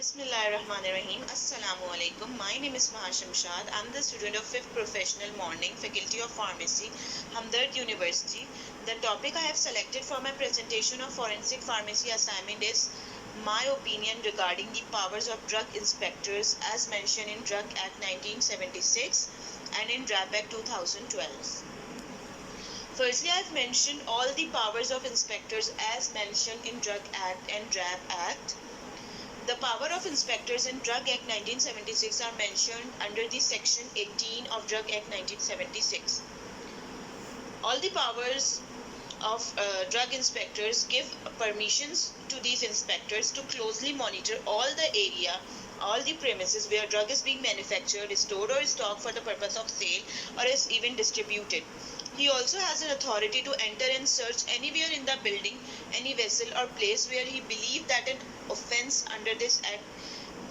Bismillahirrahmanirrahim. Assalamu alaikum. My name is Mahashim Shad. I'm the student of 5th Professional Morning, Faculty of Pharmacy, Hamdard University. The topic I have selected for my presentation of Forensic Pharmacy assignment is my opinion regarding the powers of drug inspectors as mentioned in Drug Act 1976 and in DRAP Act 2012. Firstly, I've mentioned all the powers of inspectors as mentioned in Drug Act and DRAP Act. The power of inspectors in Drug Act 1976 are mentioned under the section 18 of Drug Act 1976. All the powers of drug inspectors give permissions to these inspectors to closely monitor all the area, all the premises where drug is being manufactured, stored or stocked for the purpose of sale or is even distributed. He also has an authority to enter and search anywhere in the building, any vessel or place where he believes that an offence under this act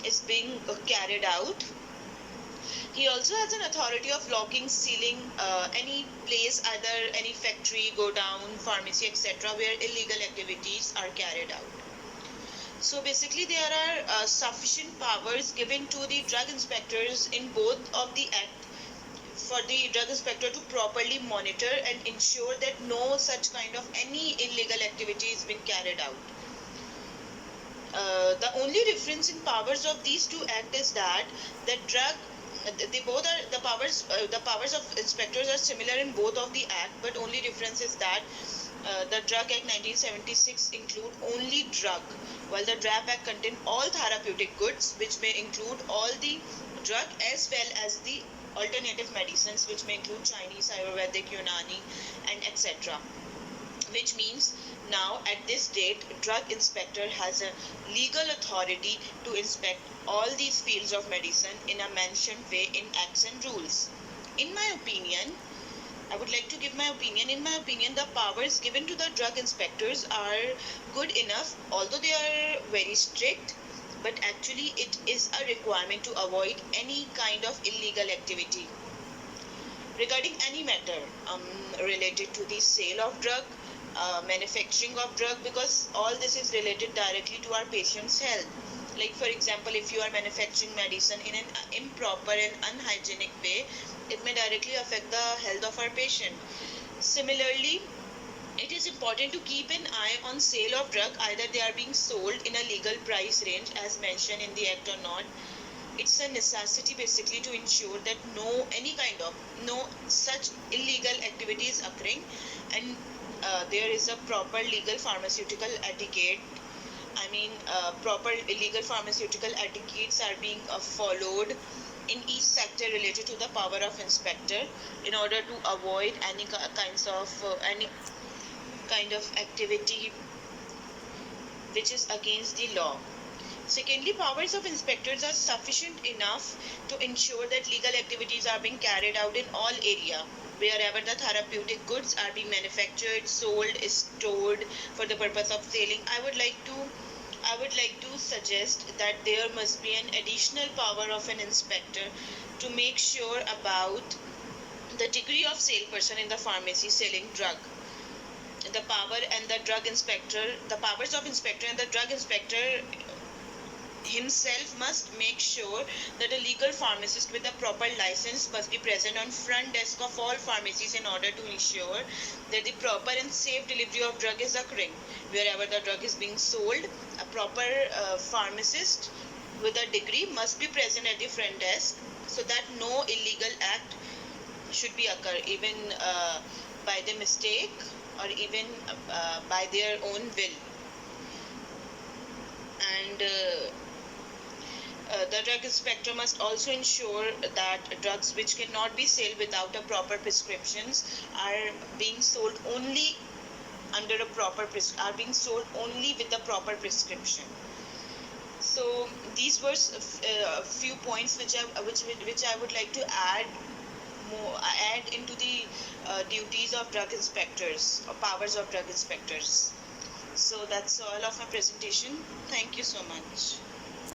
is being carried out. He also has an authority of locking, sealing any place, either any factory, godown, pharmacy, etc., where illegal activities are carried out. So basically there are sufficient powers given to the drug inspectors in both of the act for the drug inspector to properly monitor and ensure that no such kind of any illegal activity is being carried out. The only difference in powers of these two acts is that the powers of inspectors are similar in both of the act, but only difference is that the Drug Act 1976 include only drug, while the DRAP Act contain all therapeutic goods, which may include all the drug as well as the alternative medicines, which may include Chinese, Ayurvedic, Unani, and etc. Which means now at this date, drug inspector has a legal authority to inspect all these fields of medicine in a mentioned way in acts and rules. In my opinion, I would like to give my opinion. In my opinion, the powers given to the drug inspectors are good enough, although they are very strict, but actually it is a requirement to avoid any kind of illegal activity. Regarding any matter related to the sale of drug, manufacturing of drug, because all this is related directly to our patient's health. Like for example, if you are manufacturing medicine in an improper and unhygienic way, it may directly affect the health of our patient. Similarly, it is important to keep an eye on sale of drug, either they are being sold in a legal price range as mentioned in the act or not. It's a necessity basically to ensure that no such illegal activity is occurring, and there is a proper legal pharmaceutical etiquette. Proper legal phaRmaceutical etiquettes are being followed in each sector related to the power of inspector in order to avoid any kind of activity which is against the law. Secondly, powers of inspectors are sufficient enough to ensure that legal activities are being carried out in all area wherever the therapeutic goods are being manufactured, sold, stored for the purpose of selling. I would like to suggest that there must be an additional power of an inspector to make sure about the degree of salesperson in the pharmacy selling drug. The powers of inspector and the drug inspector himself must make sure that a legal pharmacist with a proper license must be present on front desk of all pharmacies in order to ensure that the proper and safe delivery of drug is occurring. Wherever the drug is being sold, a proper pharmacist with a degree must be present at the front desk so that no illegal act should be occur, even by the mistake or even by their own will. And the drug inspector must also ensure that drugs which cannot be sold without a proper prescriptions are being sold only with a proper prescription. So these were a few points which I would like to add into the duties of drug inspectors or powers of drug inspectors. So that's all of my presentation. Thank you so much.